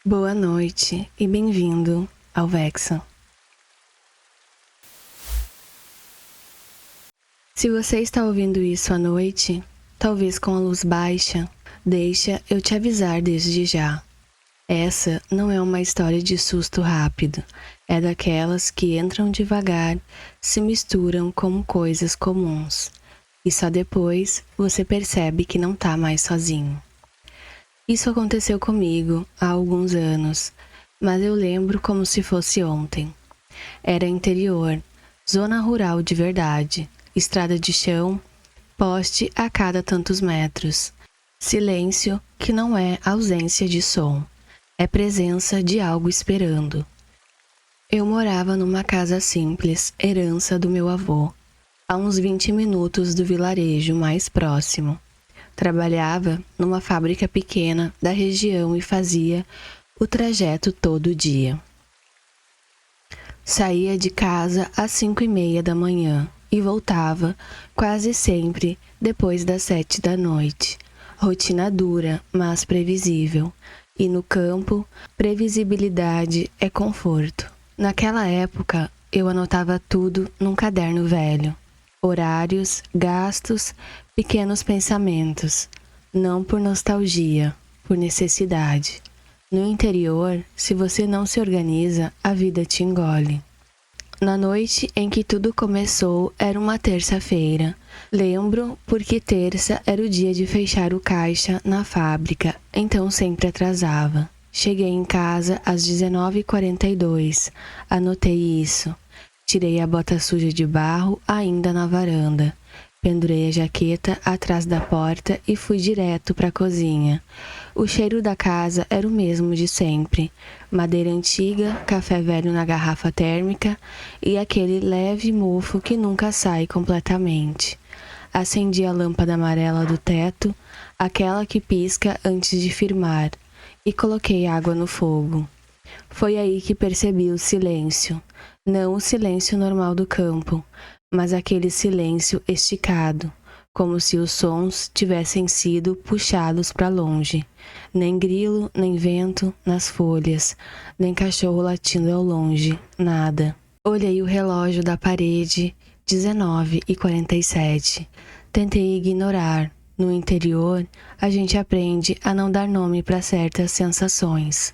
Boa noite e bem-vindo ao Vexa. Se você está ouvindo isso à noite, talvez com a luz baixa, deixa eu te avisar desde já. Essa não é uma história de susto rápido, é daquelas que entram devagar, se misturam como coisas comuns, e só depois você percebe que não tá mais sozinho. Isso aconteceu comigo há alguns anos, mas eu lembro como se fosse ontem. Era interior, zona rural de verdade, estrada de chão, poste a cada tantos metros. Silêncio que não é ausência de som, é presença de algo esperando. Eu morava numa casa simples, herança do meu avô, a uns 20 minutos do vilarejo mais próximo. Trabalhava numa fábrica pequena da região e fazia o trajeto todo dia. Saía de casa às 5:30 da manhã e voltava quase sempre depois das 7 da noite. Rotina dura, mas previsível. E no campo, previsibilidade é conforto. Naquela época, eu anotava tudo num caderno velho. Horários, gastos, pequenos pensamentos. Não por nostalgia, por necessidade. No interior, se você não se organiza, a vida te engole. Na noite em que tudo começou, era uma terça-feira. Lembro porque terça era o dia de fechar o caixa na fábrica, então sempre atrasava. Cheguei em casa às 19h42. Anotei isso. Tirei a bota suja de barro ainda na varanda. Pendurei a jaqueta atrás da porta e fui direto para a cozinha. O cheiro da casa era o mesmo de sempre. Madeira antiga, café velho na garrafa térmica e aquele leve mofo que nunca sai completamente. Acendi a lâmpada amarela do teto, aquela que pisca antes de firmar, e coloquei água no fogo. Foi aí que percebi o silêncio. Não o silêncio normal do campo, mas aquele silêncio esticado, como se os sons tivessem sido puxados para longe. Nem grilo, nem vento nas folhas, nem cachorro latindo ao longe, nada. Olhei o relógio da parede, 19h47. Tentei ignorar. No interior, a gente aprende a não dar nome para certas sensações.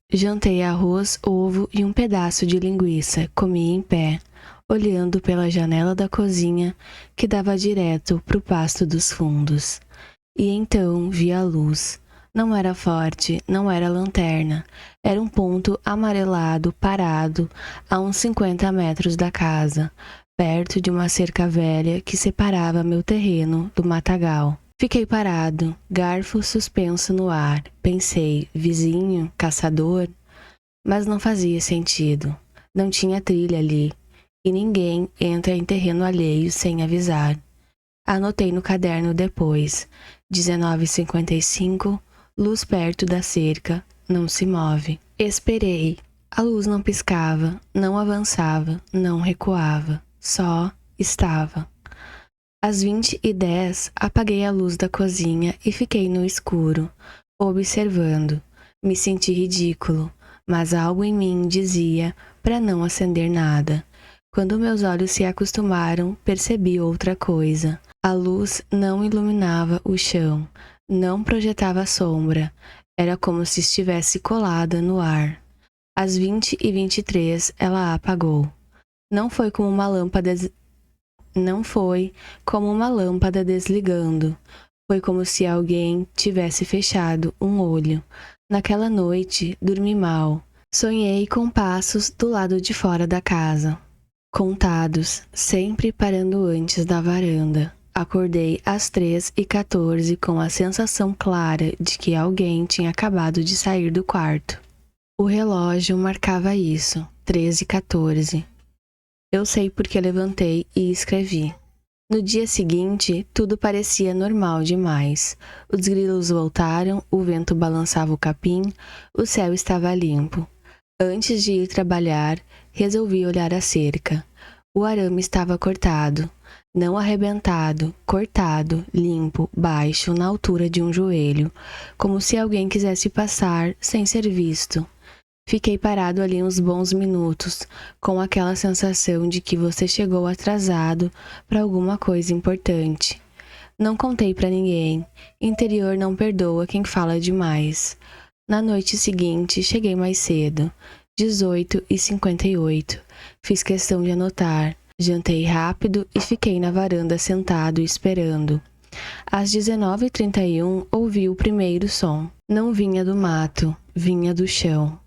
Jantei arroz, ovo e um pedaço de linguiça. Comi em pé, olhando pela janela da cozinha que dava direto para o pasto dos fundos. E então vi a luz. Não era forte, não era lanterna. Era um ponto amarelado parado a uns 50 metros da casa, perto de uma cerca velha que separava meu terreno do matagal. Fiquei parado, garfo suspenso no ar. Pensei, vizinho, caçador? Mas não fazia sentido. Não tinha trilha ali. E ninguém entra em terreno alheio sem avisar. Anotei no caderno depois. 19h55, luz perto da cerca, não se move. Esperei. A luz não piscava, não avançava, não recuava. Só estava. Às 20h10, apaguei a luz da cozinha e fiquei no escuro, observando. Me senti ridículo, mas algo em mim dizia para não acender nada. Quando meus olhos se acostumaram, percebi outra coisa. A luz não iluminava o chão, não projetava sombra. Era como se estivesse colada no ar. Às 20h23, ela apagou. Não foi como uma lâmpada desligando. Foi como se alguém tivesse fechado um olho. Naquela noite, dormi mal. Sonhei com passos do lado de fora da casa. Contados, sempre parando antes da varanda. Acordei às 3h14 com a sensação clara de que alguém tinha acabado de sair do quarto. O relógio marcava isso, 13h14. Eu sei porque levantei e escrevi. No dia seguinte, tudo parecia normal demais. Os grilos voltaram, o vento balançava o capim, o céu estava limpo. Antes de ir trabalhar, resolvi olhar a cerca. O arame estava cortado. Não arrebentado, cortado, limpo, baixo, na altura de um joelho, como se alguém quisesse passar sem ser visto. Fiquei parado ali uns bons minutos, com aquela sensação de que você chegou atrasado para alguma coisa importante. Não contei para ninguém. Interior não perdoa quem fala demais. Na noite seguinte, cheguei mais cedo, 18h58. Fiz questão de anotar. Jantei rápido e fiquei na varanda sentado esperando. Às 19h31, ouvi o primeiro som. Não vinha do mato, vinha do chão.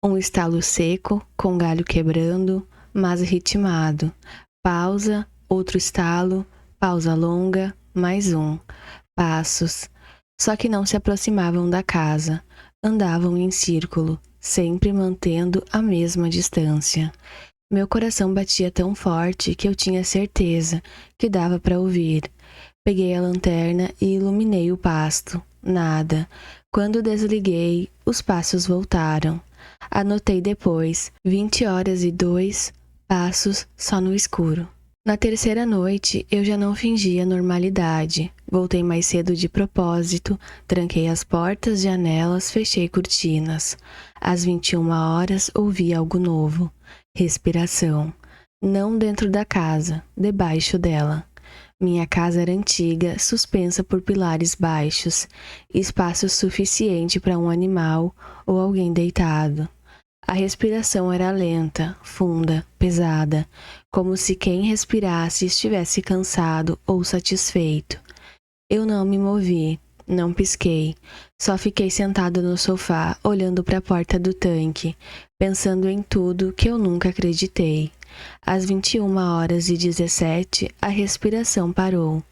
Um estalo seco, com galho quebrando, mas ritmado. Pausa, outro estalo, pausa longa, mais um. Passos. Só que não se aproximavam da casa. Andavam em círculo, sempre mantendo a mesma distância. Meu coração batia tão forte que eu tinha certeza que dava para ouvir. Peguei a lanterna e iluminei o pasto. Nada. Quando desliguei, os passos voltaram. Anotei depois, 20h02 passos só no escuro. Na terceira noite, eu já não fingia normalidade. Voltei mais cedo de propósito, tranquei as portas, janelas, fechei cortinas. Às 21h, ouvi algo novo. Respiração. Não dentro da casa, debaixo dela. Minha casa era antiga, suspensa por pilares baixos, espaço suficiente para um animal ou alguém deitado. A respiração era lenta, funda, pesada, como se quem respirasse estivesse cansado ou satisfeito. Eu não me movi, não pisquei, só fiquei sentado no sofá, olhando para a porta do tanque, pensando em tudo que eu nunca acreditei. Às 21h17, a respiração parou.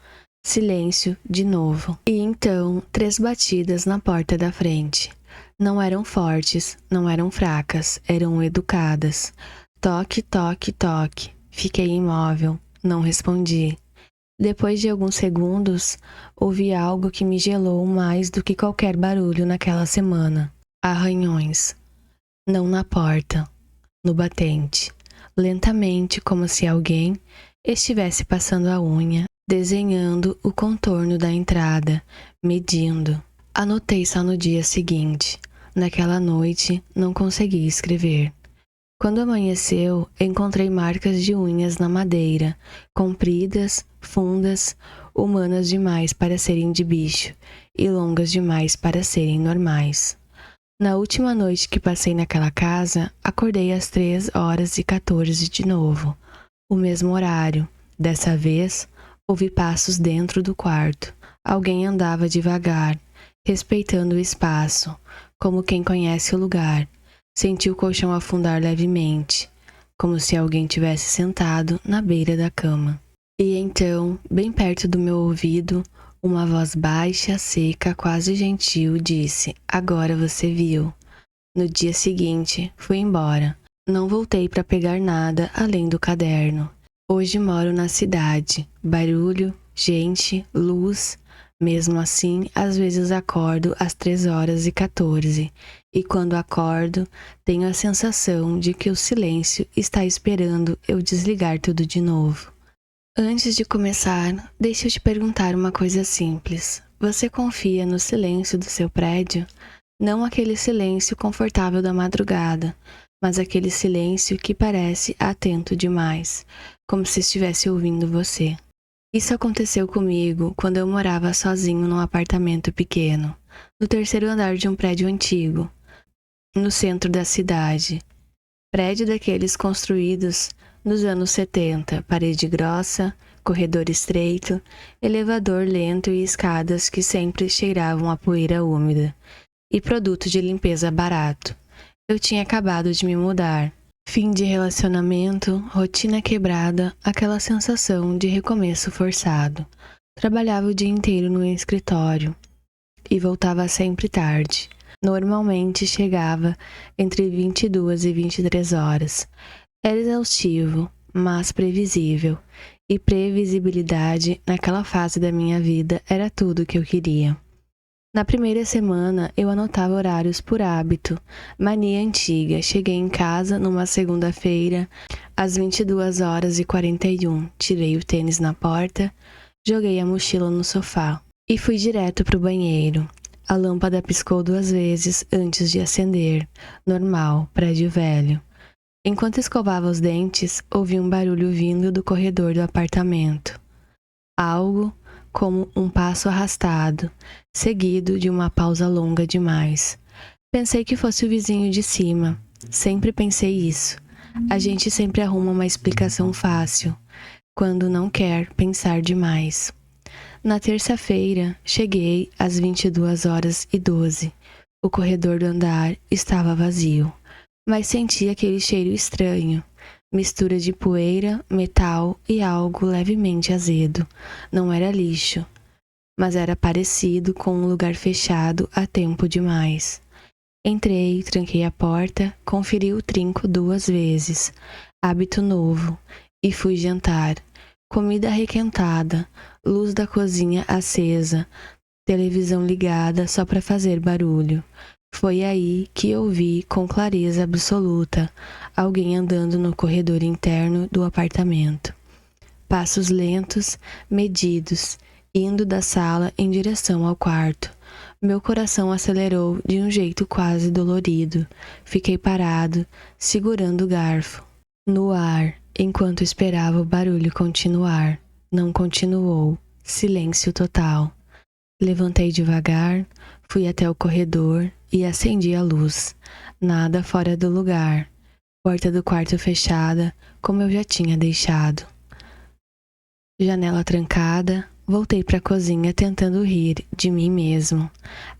Silêncio de novo. E então, 3 batidas na porta da frente. Não eram fortes, não eram fracas, eram educadas. Toque, toque, toque. Fiquei imóvel, não respondi. Depois de alguns segundos, ouvi algo que me gelou mais do que qualquer barulho naquela semana. Arranhões. Não na porta, no batente. Lentamente, como se alguém estivesse passando a unha, desenhando o contorno da entrada, medindo. Anotei só no dia seguinte. Naquela noite, não consegui escrever. Quando amanheceu, encontrei marcas de unhas na madeira, compridas, fundas, humanas demais para serem de bicho e longas demais para serem normais. Na última noite que passei naquela casa, acordei às 3h14 de novo. O mesmo horário. Dessa vez, ouvi passos dentro do quarto. Alguém andava devagar, respeitando o espaço, como quem conhece o lugar. Senti o colchão afundar levemente, como se alguém tivesse sentado na beira da cama. E então, bem perto do meu ouvido, uma voz baixa, seca, quase gentil disse: "Agora você viu." No dia seguinte, fui embora. Não voltei para pegar nada além do caderno. Hoje moro na cidade. Barulho, gente, luz. Mesmo assim, às vezes acordo às 3h14. E quando acordo, tenho a sensação de que o silêncio está esperando eu desligar tudo de novo. Antes de começar, deixa eu te perguntar uma coisa simples. Você confia no silêncio do seu prédio? Não aquele silêncio confortável da madrugada, mas aquele silêncio que parece atento demais, como se estivesse ouvindo você. Isso aconteceu comigo quando eu morava sozinho num apartamento pequeno, no 3º andar de um prédio antigo, no centro da cidade. Prédio daqueles construídos nos anos 70, parede grossa, corredor estreito, elevador lento e escadas que sempre cheiravam a poeira úmida, e produto de limpeza barato. Eu tinha acabado de me mudar. Fim de relacionamento, rotina quebrada, aquela sensação de recomeço forçado. Trabalhava o dia inteiro no escritório e voltava sempre tarde. Normalmente chegava entre 22 e 23 horas. Era exaustivo, mas previsível. E previsibilidade naquela fase da minha vida era tudo o que eu queria. Na primeira semana, eu anotava horários por hábito. Mania antiga. Cheguei em casa numa segunda-feira, às 22h41. Tirei o tênis na porta, joguei a mochila no sofá e fui direto pro banheiro. A lâmpada piscou 2 vezes antes de acender. Normal, prédio velho. Enquanto escovava os dentes, ouvi um barulho vindo do corredor do apartamento. Algo como um passo arrastado, seguido de uma pausa longa demais. Pensei que fosse o vizinho de cima. Sempre pensei isso. A gente sempre arruma uma explicação fácil, quando não quer pensar demais. Na terça-feira, cheguei às 22h12. O corredor do andar estava vazio, mas senti aquele cheiro estranho. Mistura de poeira, metal e algo levemente azedo. Não era lixo, mas era parecido com um lugar fechado há tempo demais. Entrei, tranquei a porta, conferi o trinco 2 vezes. Hábito novo. E fui jantar. Comida requentada, luz da cozinha acesa, televisão ligada só para fazer barulho. Foi aí que ouvi com clareza absoluta alguém andando no corredor interno do apartamento. Passos lentos, medidos, indo da sala em direção ao quarto. Meu coração acelerou de um jeito quase dolorido. Fiquei parado, segurando o garfo no ar, enquanto esperava o barulho continuar. Não continuou. Silêncio total. Levantei devagar, fui até o corredor e acendi a luz. Nada fora do lugar. Porta do quarto fechada, como eu já tinha deixado. Janela trancada, voltei para a cozinha tentando rir de mim mesmo.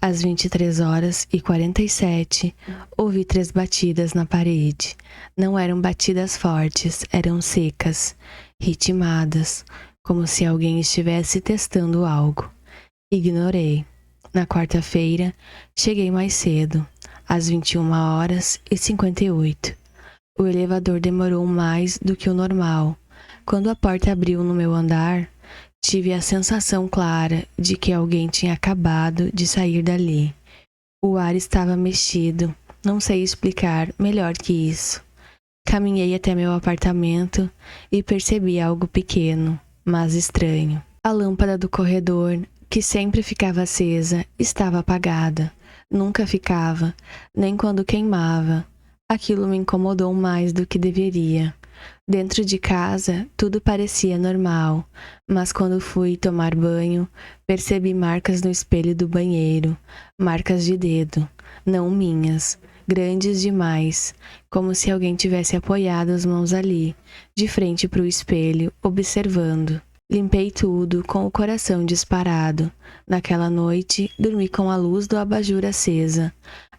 Às 23h47, ouvi 3 batidas na parede. Não eram batidas fortes, eram secas, ritmadas, como se alguém estivesse testando algo. Ignorei. Na quarta-feira, cheguei mais cedo, às 21h58. O elevador demorou mais do que o normal. Quando a porta abriu no meu andar, tive a sensação clara de que alguém tinha acabado de sair dali. O ar estava mexido, não sei explicar melhor que isso. Caminhei até meu apartamento e percebi algo pequeno, mas estranho. A lâmpada do corredor, que sempre ficava acesa, estava apagada. Nunca ficava, nem quando queimava. Aquilo me incomodou mais do que deveria. Dentro de casa, tudo parecia normal, mas quando fui tomar banho, percebi marcas no espelho do banheiro, marcas de dedo, não minhas, grandes demais, como se alguém tivesse apoiado as mãos ali, de frente para o espelho, observando. Limpei tudo com o coração disparado. Naquela noite, dormi com a luz do abajur acesa.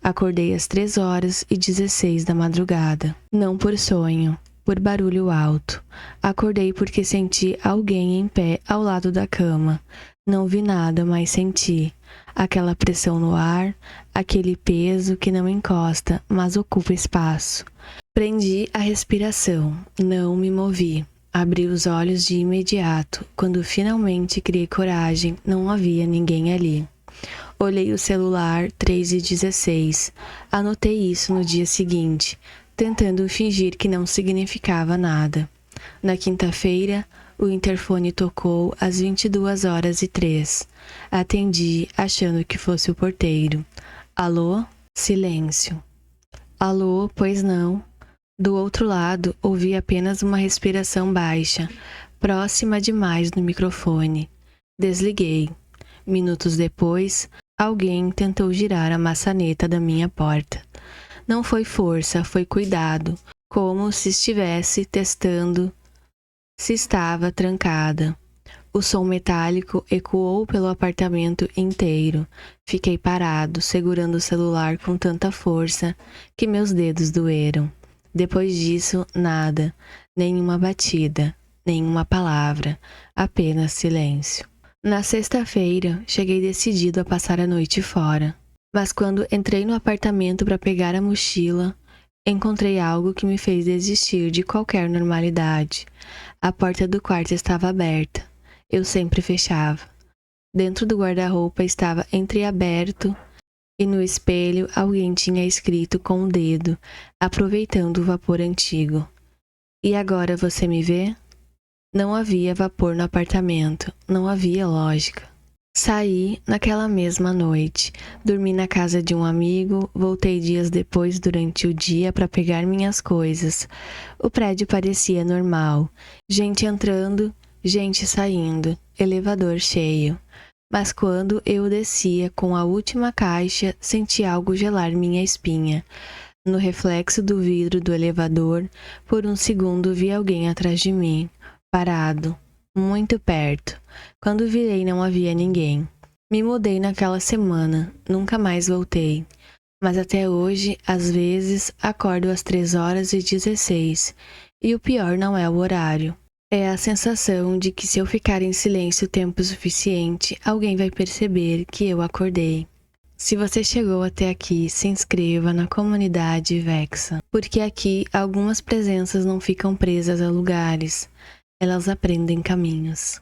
Acordei às 3h16 da madrugada. Não por sonho, por barulho alto. Acordei porque senti alguém em pé ao lado da cama. Não vi nada, mas senti. Aquela pressão no ar, aquele peso que não encosta, mas ocupa espaço. Prendi a respiração, não me movi. Abri os olhos de imediato. Quando finalmente criei coragem, não havia ninguém ali. Olhei o celular 3h16. Anotei isso no dia seguinte, tentando fingir que não significava nada. Na quinta-feira, o interfone tocou às 22h03. Atendi, achando que fosse o porteiro. Alô? Silêncio. Alô, pois não? Do outro lado, ouvi apenas uma respiração baixa, próxima demais no microfone. Desliguei. Minutos depois, alguém tentou girar a maçaneta da minha porta. Não foi força, foi cuidado, como se estivesse testando se estava trancada. O som metálico ecoou pelo apartamento inteiro. Fiquei parado, segurando o celular com tanta força que meus dedos doeram. Depois disso, nada, nenhuma batida, nenhuma palavra, apenas silêncio. Na sexta-feira, cheguei decidido a passar a noite fora. Mas quando entrei no apartamento para pegar a mochila, encontrei algo que me fez desistir de qualquer normalidade. A porta do quarto estava aberta. Eu sempre fechava. Dentro do guarda-roupa estava entreaberto e no espelho alguém tinha escrito com o dedo, aproveitando o vapor antigo. E agora você me vê? Não havia vapor no apartamento, não havia lógica. Saí naquela mesma noite, dormi na casa de um amigo, voltei dias depois durante o dia para pegar minhas coisas. O prédio parecia normal, gente entrando, gente saindo, elevador cheio. Mas quando eu descia com a última caixa, senti algo gelar minha espinha. No reflexo do vidro do elevador, por um segundo vi alguém atrás de mim, parado, muito perto. Quando virei, não havia ninguém. Me mudei naquela semana, nunca mais voltei. Mas até hoje, às vezes, acordo às 3h16. E o pior não é o horário. É a sensação de que se eu ficar em silêncio tempo suficiente, alguém vai perceber que eu acordei. Se você chegou até aqui, se inscreva na comunidade Vexa, porque aqui algumas presenças não ficam presas a lugares, elas aprendem caminhos.